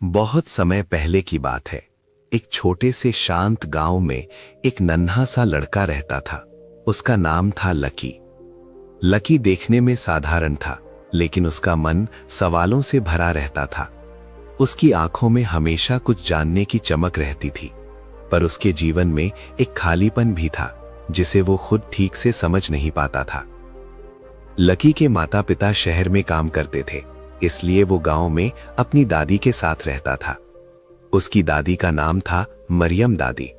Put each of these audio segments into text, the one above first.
बहुत समय पहले की बात है। एक छोटे से शांत गांव में एक नन्हा सा लड़का रहता था। उसका नाम था लकी। लकी देखने में साधारण था, लेकिन उसका मन सवालों से भरा रहता था। उसकी आंखों में हमेशा कुछ जानने की चमक रहती थी, पर उसके जीवन में एक खालीपन भी था जिसे वो खुद ठीक से समझ नहीं पाता था। लकी के माता पिता शहर में काम करते थे, इसलिए वो गांव में अपनी दादी के साथ रहता था। उसकी दादी का नाम था मरियम दादी।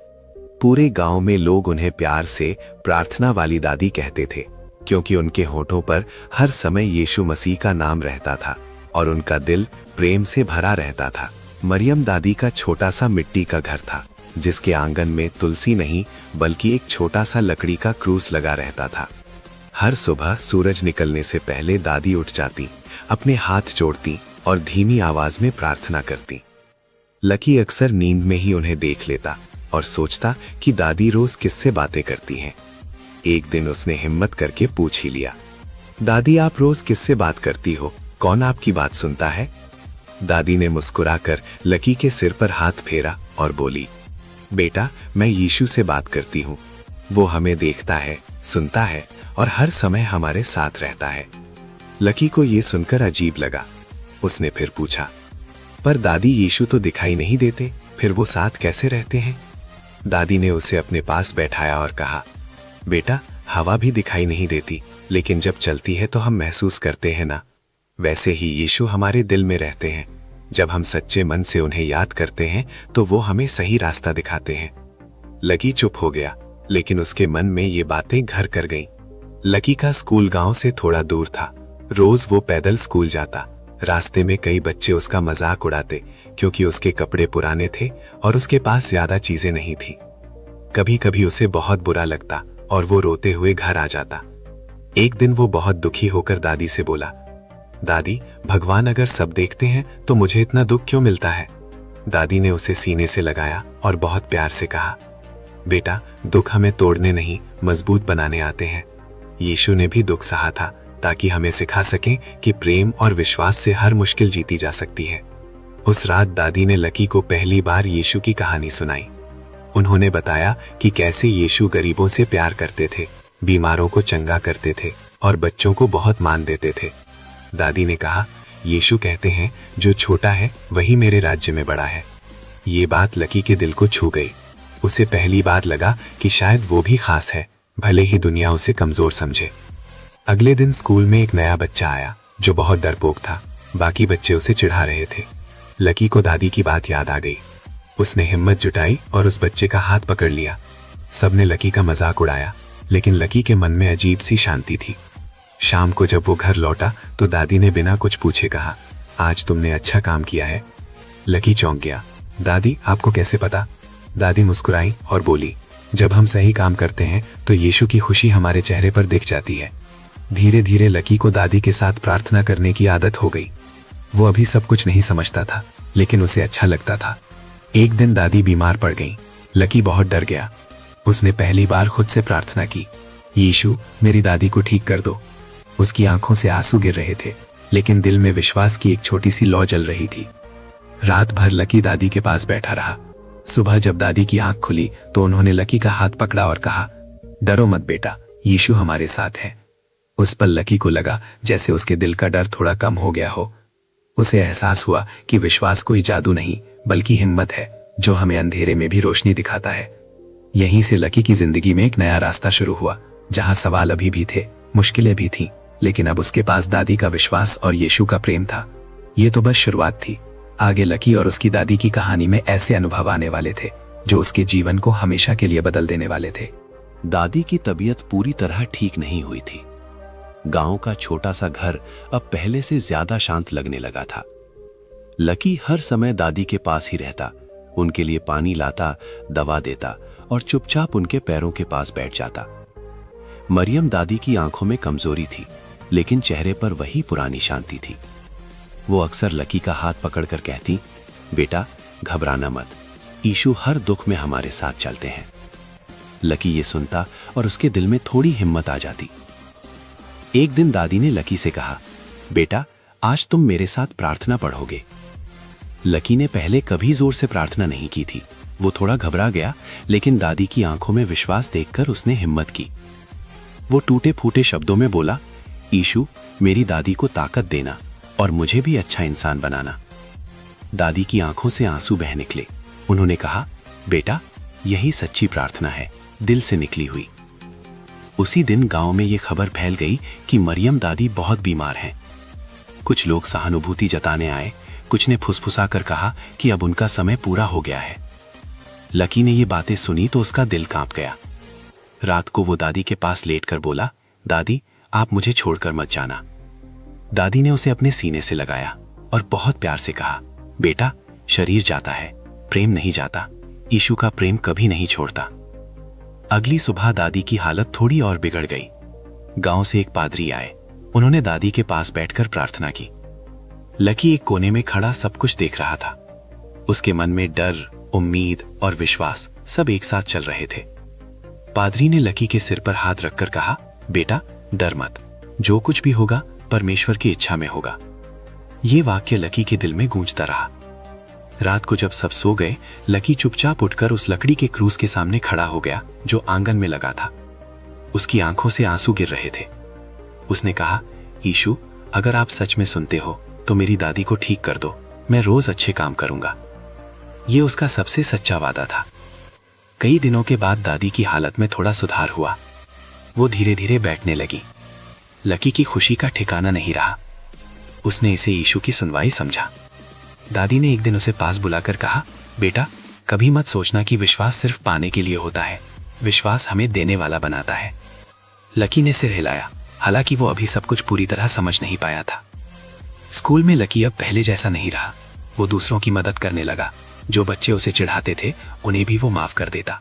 पूरे गांव में लोग उन्हें प्यार से प्रार्थना वाली दादी कहते थे, क्योंकि उनके होठों पर हर समय यीशु मसीह का नाम रहता था और उनका दिल प्रेम से भरा रहता था। मरियम दादी का छोटा सा मिट्टी का घर था, जिसके आंगन में तुलसी नहीं बल्कि एक छोटा सा लकड़ी का क्रूस लगा रहता था। हर सुबह सूरज निकलने से पहले दादी उठ जाती, अपने हाथ जोड़ती और धीमी आवाज में प्रार्थना करती। लकी अक्सर नींद में ही उन्हें देख लेता और सोचता कि दादी रोज किससे बातें करती हैं। एक दिन उसने हिम्मत करके पूछ ही लिया, दादी आप रोज किससे बात करती हो? कौन आपकी बात सुनता है? दादी ने मुस्कुराकर लकी के सिर पर हाथ फेरा और बोली, बेटा मैं यीशु से बात करती हूँ। वो हमें देखता है, सुनता है और हर समय हमारे साथ रहता है। लकी को ये सुनकर अजीब लगा। उसने फिर पूछा, पर दादी यीशु तो दिखाई नहीं देते, फिर वो साथ कैसे रहते हैं? दादी ने उसे अपने पास बैठाया और कहा, बेटा हवा भी दिखाई नहीं देती, लेकिन जब चलती है तो हम महसूस करते हैं ना। वैसे ही यीशु हमारे दिल में रहते हैं। जब हम सच्चे मन से उन्हें याद करते हैं तो वो हमें सही रास्ता दिखाते हैं। लकी चुप हो गया, लेकिन उसके मन में ये बातें घर कर गईं। लकी का स्कूल गांव से थोड़ा दूर था। रोज वो पैदल स्कूल जाता। रास्ते में कई बच्चे उसका मजाक उड़ाते, क्योंकि उसके कपड़े पुराने थे और उसके पास ज्यादा चीजें नहीं थी। कभी कभी उसे बहुत बुरा लगता और वो रोते हुए घर आ जाता। एक दिन वो बहुत दुखी होकर दादी से बोला, दादी भगवान अगर सब देखते हैं तो मुझे इतना दुख क्यों मिलता है? दादी ने उसे सीने से लगाया और बहुत प्यार से कहा, बेटा दुख हमें तोड़ने नहीं मजबूत बनाने आते हैं। यीशु ने भी दुख सहा था ताकि हमें सिखा सकें कि प्रेम और विश्वास से हर मुश्किल जीती जा सकती है। उस रात दादी ने लकी को पहली बार यीशु की कहानी सुनाई। उन्होंने बताया कि कैसे यीशु गरीबों से प्यार करते थे, बीमारों को चंगा करते थे और बच्चों को बहुत मान देते थे। दादी ने कहा, यीशु कहते हैं जो छोटा है वही मेरे राज्य में बड़ा है। ये बात लकी के दिल को छू गई। उसे पहली बार लगा कि शायद वो भी खास है, भले ही दुनिया उसे कमजोर समझे। अगले दिन स्कूल में एक नया बच्चा आया जो बहुत डरपोक था। बाकी बच्चे उसे चिढ़ा रहे थे। लकी को दादी की बात याद आ गई। उसने हिम्मत जुटाई और उस बच्चे का हाथ पकड़ लिया। सबने लकी का मजाक उड़ाया, लेकिन लकी के मन में अजीब सी शांति थी। शाम को जब वो घर लौटा तो दादी ने बिना कुछ पूछे कहा, आज तुमने अच्छा काम किया है। लकी चौंक गया। दादी आपको कैसे पता? दादी मुस्कुराई और बोली, जब हम सही काम करते हैं तो यीशु की खुशी हमारे चेहरे पर दिख जाती है। धीरे धीरे लकी को दादी के साथ प्रार्थना करने की आदत हो गई। वो अभी सब कुछ नहीं समझता था, लेकिन उसे अच्छा लगता था। एक दिन दादी बीमार पड़ गई। लकी बहुत डर गया। उसने पहली बार खुद से प्रार्थना की, यीशु मेरी दादी को ठीक कर दो। उसकी आंखों से आंसू गिर रहे थे, लेकिन दिल में विश्वास की एक छोटी सी लौ जल रही थी। रात भर लकी दादी के पास बैठा रहा। सुबह जब दादी की आंख खुली तो उन्होंने लकी का हाथ पकड़ा और कहा, डरो मत बेटा, यीशु हमारे साथ है। उस पल लकी को लगा जैसे उसके दिल का डर थोड़ा कम हो गया हो। उसे एहसास हुआ कि विश्वास कोई जादू नहीं बल्कि हिम्मत है, जो हमें अंधेरे में भी रोशनी दिखाता है। यहीं से लकी की जिंदगी में एक नया रास्ता शुरू हुआ, जहां सवाल अभी भी थे, मुश्किलें भी थीं, लेकिन अब उसके पास दादी का विश्वास और यीशु का प्रेम था। ये तो बस शुरुआत थी। आगे लकी और उसकी दादी की कहानी में ऐसे अनुभव आने वाले थे जो उसके जीवन को हमेशा के लिए बदल देने वाले थे। दादी की तबीयत पूरी तरह ठीक नहीं हुई थी। गांव का छोटा सा घर अब पहले से ज्यादा शांत लगने लगा था। लकी हर समय दादी के पास ही रहता, उनके लिए पानी लाता, दवा देता और चुपचाप उनके पैरों के पास बैठ जाता। मरियम दादी की आंखों में कमजोरी थी, लेकिन चेहरे पर वही पुरानी शांति थी। वो अक्सर लकी का हाथ पकड़कर कहती, बेटा घबराना मत, यीशु हर दुख में हमारे साथ चलते हैं। लकी ये सुनता और उसके दिल में थोड़ी हिम्मत आ जाती। एक दिन दादी ने लकी से कहा, बेटा आज तुम मेरे साथ प्रार्थना पढ़ोगे। लकी ने पहले कभी जोर से प्रार्थना नहीं की थी। वो थोड़ा घबरा गया, लेकिन दादी की आंखों में विश्वास देखकर उसने हिम्मत की। वो टूटे फूटे शब्दों में बोला, ईशु, मेरी दादी को ताकत देना और मुझे भी अच्छा इंसान बनाना। दादी की आंखों से आंसू बह निकले। उन्होंने कहा, बेटा, यही सच्ची प्रार्थना है, दिल से निकली हुई। उसी दिन गांव में ये खबर फैल गई कि मरियम दादी बहुत बीमार हैं। कुछ लोग सहानुभूति जताने आए, कुछ ने फुसफुसाकर कहा कि अब उनका समय पूरा हो गया है। लकी ने ये बातें सुनी तो उसका दिल कांप गया। रात को वो दादी के पास लेटकर बोला, दादी, आप मुझे छोड़कर मत जाना। दादी ने उसे अपने सीने से लगाया और बहुत प्यार से कहा, बेटा, शरीर जाता है, प्रेम नहीं जाता। यीशु का प्रेम कभी नहीं छोड़ता। अगली सुबह दादी की हालत थोड़ी और बिगड़ गई। गांव से एक पादरी आए। उन्होंने दादी के पास बैठकर प्रार्थना की। लकी एक कोने में खड़ा सब कुछ देख रहा था। उसके मन में डर, उम्मीद और विश्वास सब एक साथ चल रहे थे। पादरी ने लकी के सिर पर हाथ रखकर कहा, बेटा, डर मत, जो कुछ भी होगा परमेश्वर की इच्छा में होगा। ये वाक्य लकी के दिल में गूंजता रहा। रात को जब सब सो गए, लकी चुपचाप उठकर उस लकड़ी के क्रूस के सामने खड़ा हो गया जो आंगन में लगा था। उसकी आंखों से आंसू गिर रहे थे। उसने कहा, यीशु, अगर आप सच में सुनते हो तो मेरी दादी को ठीक कर दो, मैं रोज अच्छे काम करूंगा। ये उसका सबसे सच्चा वादा था। कई दिनों के बाद दादी की हालत में थोड़ा सुधार हुआ। वो धीरे धीरे बैठने लगी। लकी की खुशी का ठिकाना नहीं रहा। उसने इसे यीशु की सुनवाई समझा। दादी ने एक दिन उसे पास बुलाकर कहा, बेटा, कभी मत सोचना कि विश्वास सिर्फ पाने के लिए होता है, विश्वास हमें देने वाला बनाता है। लकी ने सिर हिलाया, हालांकि वो अभी सब कुछ पूरी तरह समझ नहीं पाया था। स्कूल में लकी अब पहले जैसा नहीं रहा। वो दूसरों की मदद करने लगा। जो बच्चे उसे चिढ़ाते थे उन्हें भी वो माफ कर देता।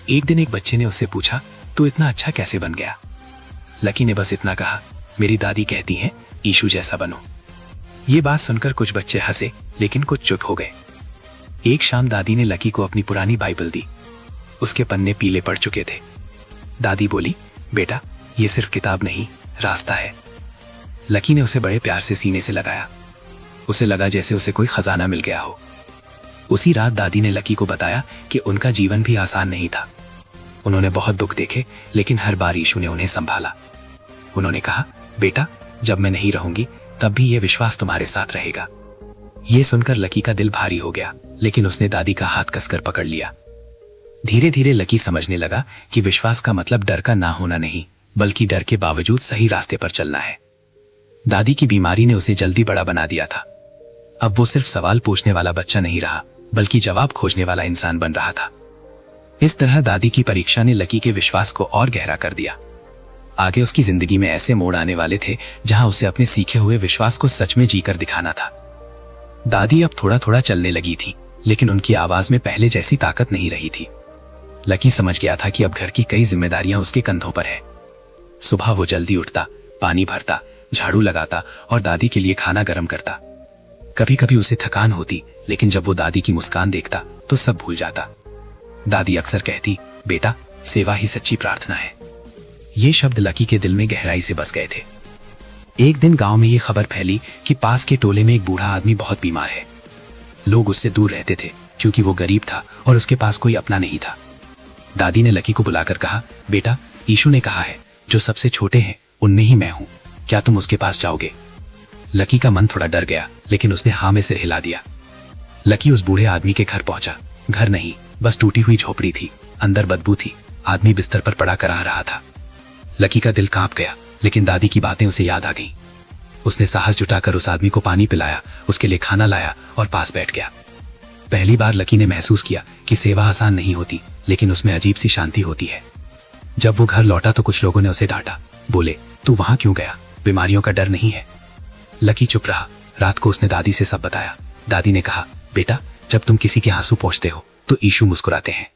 एक दिन एक बच्चे ने उससे पूछा, तू इतना अच्छा कैसे बन गया? लकी ने बस इतना कहा, मेरी दादी कहती हैं यीशु जैसा बनो। ये बात सुनकर कुछ बच्चे हंसे, लेकिन कुछ चुप हो गए। एक शाम दादी ने लकी को अपनी पुरानी बाइबल दी। उसके पन्ने पीले पड़ चुके थे। दादी बोली, बेटा, ये सिर्फ किताब नहीं, रास्ता है। लकी ने उसे बड़े प्यार से सीने से लगाया। उसे लगा जैसे उसे कोई खजाना मिल गया हो। उसी रात दादी ने लकी को बताया कि उनका जीवन भी आसान नहीं था। उन्होंने बहुत दुख देखे, लेकिन हर बार यीशु ने उन्हें संभाला। उन्होंने कहा, बेटा, जब मैं नहीं रहूंगी तब भी ये विश्वास तुम्हारे साथ रहेगा। ये सुनकर लकी का दिल भारी हो गया, लेकिन उसने दादी का हाथ कसकर पकड़ लिया। धीरे धीरे लकी समझने लगा कि विश्वास का मतलब डर का ना होना नहीं, बल्कि डर के बावजूद सही रास्ते पर चलना है। दादी की बीमारी ने उसे जल्दी बड़ा बना दिया था। अब वो सिर्फ सवाल पूछने वाला बच्चा नहीं रहा, बल्कि जवाब खोजने वाला इंसान बन रहा था। इस तरह दादी की परीक्षा ने लकी के विश्वास को और गहरा कर दिया। आगे उसकी जिंदगी में ऐसे मोड़ आने वाले थे जहां उसे अपने सीखे हुए विश्वास को सच में जीकर दिखाना था। दादी अब थोड़ा थोड़ा चलने लगी थी, लेकिन उनकी आवाज में पहले जैसी ताकत नहीं रही थी। लकी समझ गया था कि अब घर की कई जिम्मेदारियां उसके कंधों पर है। सुबह वो जल्दी उठता, पानी भरता, झाड़ू लगाता और दादी के लिए खाना गर्म करता। कभी कभी उसे थकान होती, लेकिन जब वो दादी की मुस्कान देखता तो सब भूल जाता। दादी अक्सर कहती, बेटा, सेवा ही सच्ची प्रार्थना है। ये शब्द लकी के दिल में गहराई से बस गए थे। एक दिन गांव में ये खबर फैली कि पास के टोले में एक बूढ़ा आदमी बहुत बीमार है। लोग उससे दूर रहते थे क्योंकि वो गरीब था और उसके पास कोई अपना नहीं था। दादी ने लकी को बुलाकर कहा, बेटा, यीशु ने कहा है जो सबसे छोटे हैं उनमें ही मैं हूं, क्या तुम उसके पास जाओगे? लकी का मन थोड़ा डर गया, लेकिन उसने हाँ में सिर हिला दिया। लकी उस बूढ़े आदमी के घर पहुंचा। घर नहीं, बस टूटी हुई झोपड़ी थी। अंदर बदबू थी। आदमी बिस्तर पर पड़ा कराह रहा था। लकी का दिल कांप गया, लेकिन दादी की बातें उसे याद आ गईं। उसने साहस जुटाकर उस आदमी को पानी पिलाया, उसके लिए खाना लाया और पास बैठ गया। पहली बार लकी ने महसूस किया कि सेवा आसान नहीं होती, लेकिन उसमें अजीब सी शांति होती है। जब वो घर लौटा तो कुछ लोगों ने उसे डांटा। बोले, तू वहां क्यों गया? बीमारियों का डर नहीं है। लकी चुप रहा। रात को उसने दादी से सब बताया। दादी ने कहा, बेटा, जब तुम किसी के आंसू पोंछते हो तो यीशु मुस्कुराते हैं।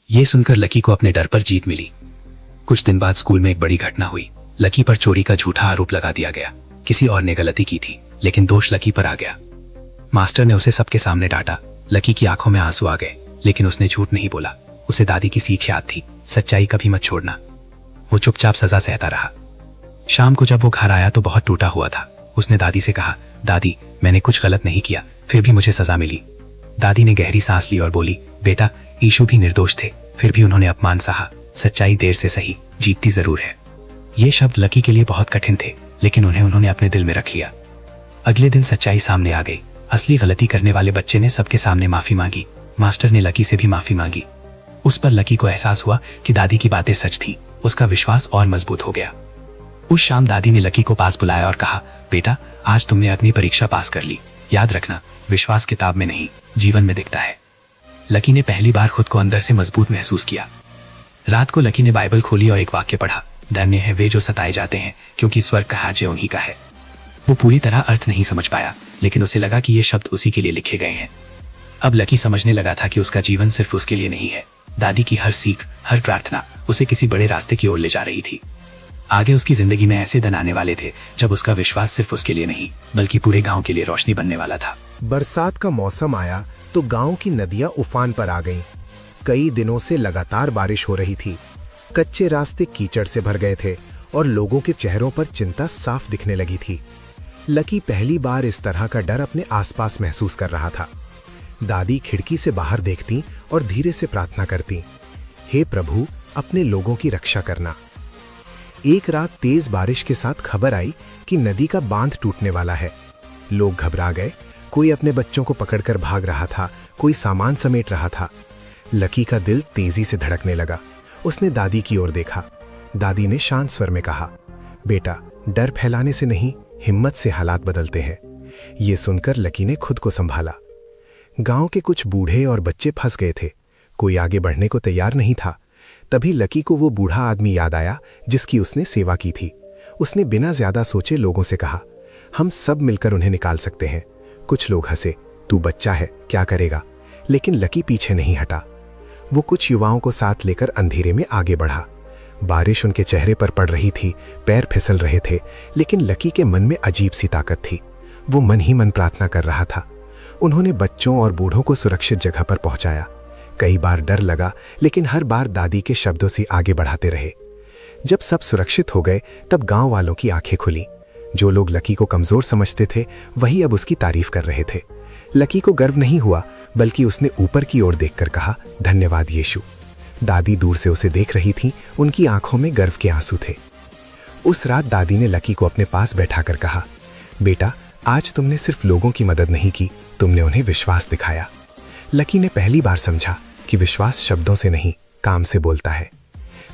ये सुनकर लकी को अपने डर पर जीत मिली। कुछ दिन बाद स्कूल में एक बड़ी घटना हुई। लकी पर चोरी का झूठा आरोप लगा दिया गया। किसी और ने गलती की थी, लेकिन दोष लकी पर आ गया। मास्टर ने उसे सबके सामने डांटा। लकी की आंखों में आंसू आ गए, लेकिन उसने झूठ नहीं बोला। उसे दादी की सीख याद थी, सच्चाई कभी मत छोड़ना। वो चुपचाप सजा सहता रहा। शाम को जब वो घर आया तो बहुत टूटा हुआ था। उसने दादी से कहा, दादी, मैंने कुछ गलत नहीं किया, फिर भी मुझे सजा मिली। दादी ने गहरी सांस ली और बोली, बेटा, यीशु भी निर्दोष थे, फिर भी उन्होंने अपमान सहा। सच्चाई देर से सही जीतती जरूर है। ये शब्द लकी के लिए बहुत कठिन थे, लेकिन उन्होंने अपने दिल में रख लिया। अगले दिन सच्चाई सामने आ गई। असली गलती करने वाले बच्चे ने सबके सामने माफी मांगी। मास्टर ने लकी से भी माफी मांगी। उस पर लकी को एहसास हुआ कि दादी की बातें सच थी। उसका विश्वास और मजबूत हो गया। उस शाम दादी ने लकी को पास बुलाया और कहा, बेटा, आज तुमने अपनी परीक्षा पास कर ली। याद रखना, विश्वास किताब में नहीं, जीवन में दिखता है। लकी ने पहली बार खुद को अंदर से मजबूत महसूस किया। रात को लकी ने बाइबल खोली और एक वाक्य पढ़ा, धन्य है वे जो सताए जाते हैं, क्योंकि स्वर्ग का राज्य उन्हीं का है। वो पूरी तरह अर्थ नहीं समझ पाया, लेकिन उसे लगा कि ये शब्द उसी के लिए लिखे गए हैं। अब लकी समझने लगा था कि उसका जीवन सिर्फ उसके लिए नहीं है। दादी की हर सीख, हर प्रार्थना उसे किसी बड़े रास्ते की ओर ले जा रही थी। आगे उसकी जिंदगी में ऐसे दिन आने वाले थे जब उसका विश्वास सिर्फ उसके लिए नहीं, बल्कि पूरे गांव के लिए रोशनी बनने वाला था। बरसात का मौसम आया तो गांव की नदियां उफान पर आ गईं। कई दिनों से लगातार बारिश हो रही थी। कच्चे रास्ते कीचड़ से भर गए थे और लोगों के चेहरों पर चिंता साफ दिखने लगी थी। लकी पहली बार इस तरह का डर अपने आसपास महसूस कर रहा था। दादी खिड़की से बाहर देखती और धीरे से प्रार्थना करती, हे प्रभु, अपने लोगों की रक्षा करना। एक रात तेज बारिश के साथ खबर आई कि नदी का बांध टूटने वाला है। लोग घबरा गए। कोई अपने बच्चों को पकड़कर भाग रहा था, कोई सामान समेट रहा था। लकी का दिल तेजी से धड़कने लगा। उसने दादी की ओर देखा। दादी ने शांत स्वर में कहा, बेटा, डर फैलाने से नहीं, हिम्मत से हालात बदलते हैं। ये सुनकर लकी ने खुद को संभाला। गांव के कुछ बूढ़े और बच्चे फंस गए थे। कोई आगे बढ़ने को तैयार नहीं था। तभी लकी को वो बूढ़ा आदमी याद आया जिसकी उसने सेवा की थी। उसने बिना ज्यादा सोचे लोगों से कहा, हम सब मिलकर उन्हें निकाल सकते हैं। कुछ लोग हंसे, तू बच्चा है, क्या करेगा? लेकिन लकी पीछे नहीं हटा। वो कुछ युवाओं को साथ लेकर अंधेरे में आगे बढ़ा। बारिश उनके चेहरे पर पड़ रही थी, पैर फिसल रहे थे, लेकिन लकी के मन में अजीब सी ताकत थी। वो मन ही मन प्रार्थना कर रहा था। उन्होंने बच्चों और बूढ़ों को सुरक्षित जगह पर पहुंचाया। कई बार डर लगा, लेकिन हर बार दादी के शब्दों से आगे बढ़ाते रहे। जब सब सुरक्षित हो गए, तब गांव वालों की आंखें खुली। जो लोग लकी को कमजोर समझते थे, वही अब उसकी तारीफ कर रहे थे। लकी को गर्व नहीं हुआ, बल्कि उसने ऊपर की ओर देखकर कहा, धन्यवाद यीशु। दादी दूर से उसे देख रही थी। उनकी आंखों में गर्व के आंसू थे। उस रात दादी ने लकी को अपने पास बैठाकर कहा, बेटा, आज तुमने सिर्फ लोगों की मदद नहीं की, तुमने उन्हें विश्वास दिखाया। लकी ने पहली बार समझा कि विश्वास शब्दों से नहीं, काम से बोलता है।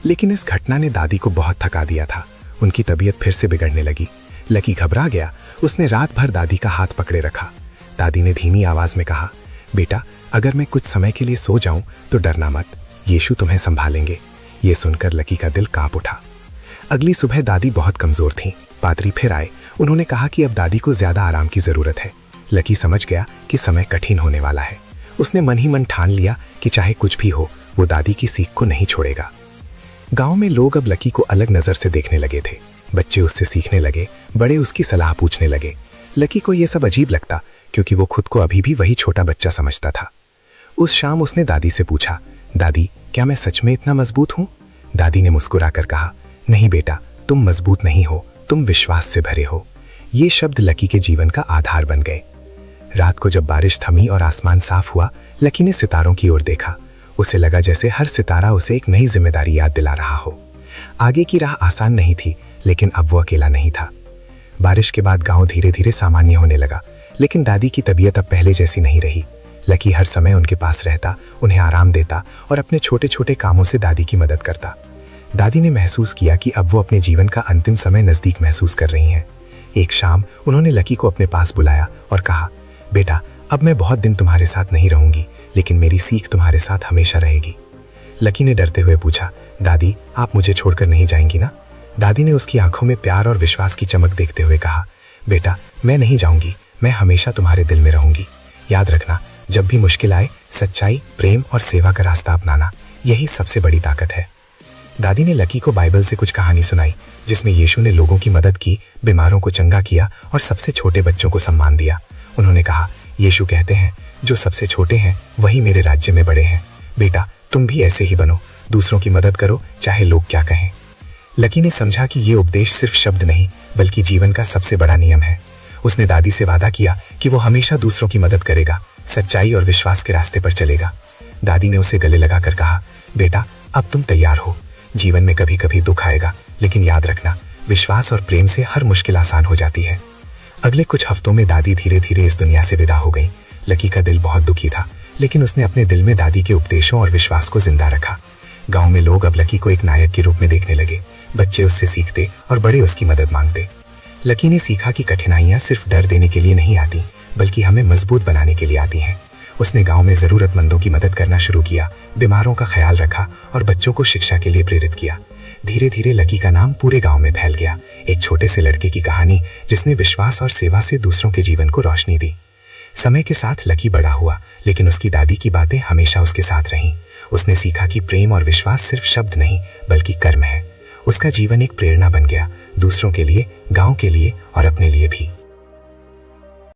लेकिन इस घटना ने दादी को बहुत थका दिया था। उनकी तबीयत फिर से बिगड़ने लगी। लकी घबरा गया। उसने रात भर दादी का हाथ पकड़े रखा। दादी ने धीमी आवाज में कहा, बेटा, अगर मैं कुछ समय के लिए सो जाऊं तो डरना मत, यीशु तुम्हें संभालेंगे। ये सुनकर लकी का दिल कांप उठा। अगली सुबह दादी बहुत कमजोर थीं। पादरी फिर आए। उन्होंने कहा कि अब दादी को ज्यादा आराम की जरूरत है। लकी समझ गया कि समय कठिन होने वाला है। उसने मन ही मन ठान लिया कि चाहे कुछ भी हो, वो दादी की सीख को नहीं छोड़ेगा। गांव में लोग अब लकी को अलग नजर से देखने लगे थे। बच्चे उससे सीखने लगे, बड़े उसकी सलाह पूछने लगे। लकी को यह सब अजीब लगता, क्योंकि वो खुद को अभी भी वही छोटा बच्चा समझता था। उस शाम उसने दादी से पूछा, दादी, क्या मैं सच में इतना मजबूत हूं? दादी ने मुस्कुराकर कहा, नहीं बेटा, तुम मजबूत नहीं हो, तुम विश्वास से भरे हो। ये शब्द लकी के जीवन का आधार बन गए। रात को जब बारिश थमी और आसमान साफ हुआ, लकी ने सितारों की ओर देखा। उसे लगा जैसे हर सितारा उसे एक नई जिम्मेदारी याद दिला रहा हो। आगे की राह आसान नहीं थी, लेकिन अब वो अकेला नहीं था। बारिश के बाद गांव धीरे धीरे सामान्य होने लगा, लेकिन दादी की तबीयत अब पहले जैसी नहीं रही। लकी हर समय उनके पास रहता, उन्हें आराम देता और अपने छोटे छोटे कामों से दादी की मदद करता। दादी ने महसूस किया कि अब वो अपने जीवन का अंतिम समय नजदीक महसूस कर रही हैं। एक शाम उन्होंने लकी को अपने पास बुलाया और कहा, बेटा, अब मैं बहुत दिन तुम्हारे साथ नहीं रहूंगी, लेकिन मेरी सीख तुम्हारे साथ हमेशा रहेगी। लकी ने डरते हुए पूछा, दादी, आप मुझे छोड़कर नहीं जाएंगी ना? दादी ने उसकी आंखों में प्यार और विश्वास की चमक देखते हुए कहा, बेटा, मैं नहीं जाऊंगी, मैं हमेशा तुम्हारे दिल में रहूंगी। याद रखना, जब भी मुश्किल आए, सच्चाई, प्रेम और सेवा का रास्ता अपनाना, यही सबसे बड़ी ताकत है। दादी ने लकी को बाइबल से कुछ कहानी सुनाई, जिसमें यीशु ने लोगों की मदद की, बीमारों को चंगा किया और सबसे छोटे बच्चों को सम्मान दिया। उन्होंने कहा, यीशु कहते हैं, जो सबसे छोटे हैं वही मेरे राज्य में बड़े हैं। बेटा, तुम भी ऐसे ही बनो, दूसरों की मदद करो, चाहे लोग क्या कहें। लकी ने समझा कि ये उपदेश सिर्फ शब्द नहीं, बल्कि जीवन का सबसे बड़ा नियम है। उसने दादी से वादा किया कि वो हमेशा दूसरों की मदद करेगा, सच्चाई और विश्वास के रास्ते पर चलेगा। दादी ने उसे गले लगाकर कहा, बेटा अब तुम तैयार हो। जीवन में कभी कभी दुख आएगा, लेकिन याद रखना विश्वास और प्रेम से हर मुश्किल आसान हो जाती है। अगले कुछ हफ्तों में दादी धीरे धीरे इस दुनिया से विदा हो गई। लकी का दिल बहुत दुखी था, लेकिन उसने अपने दिल में दादी के उपदेशों और विश्वास को जिंदा रखा। गांव में लोग अब लकी को एक नायक के रूप में देखने लगे। बच्चे उससे सीखते और बड़े उसकी मदद मांगते। लकी ने सीखा कि कठिनाइयां सिर्फ डर देने के लिए नहीं आती, बल्कि हमें मजबूत बनाने के लिए आती हैं। उसने गांव में जरूरतमंदों की मदद करना शुरू किया, बीमारों का ख्याल रखा और बच्चों को शिक्षा के लिए प्रेरित किया। धीरे धीरे लकी का नाम पूरे गांव में फैल गया। एक छोटे से लड़के की कहानी जिसने विश्वास और सेवा से दूसरों के जीवन को रोशनी दी। समय के साथ लकी बड़ा हुआ, लेकिन उसकी दादी की बातें हमेशा उसके साथ रहीं। उसने सीखा कि प्रेम और विश्वास सिर्फ शब्द नहीं, बल्कि कर्म है। उसका जीवन एक प्रेरणा बन गया, दूसरों के लिए, गांव के लिए और अपने लिए भी।